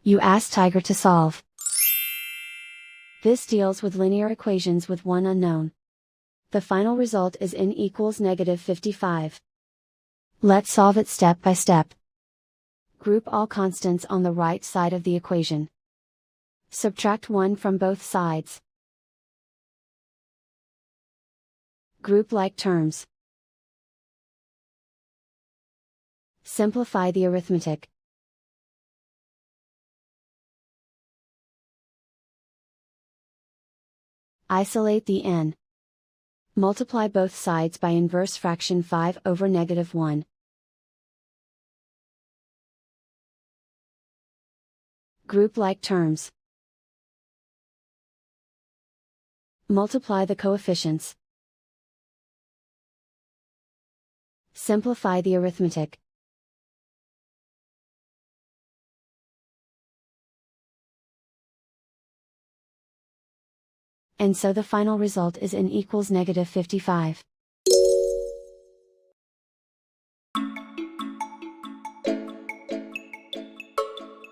You ask Tiger to solve. This deals with linear equations with one unknown. The final result is n equals -55. Let's solve it step by step. Group all constants on the right side of the equation. Subtract 1 from both sides. Group like terms. Simplify the arithmetic. Isolate the n. Multiply both sides by inverse fraction 5 over -1. Group like terms. Multiply the coefficients. Simplify the arithmetic. And so the final result is n equals -55.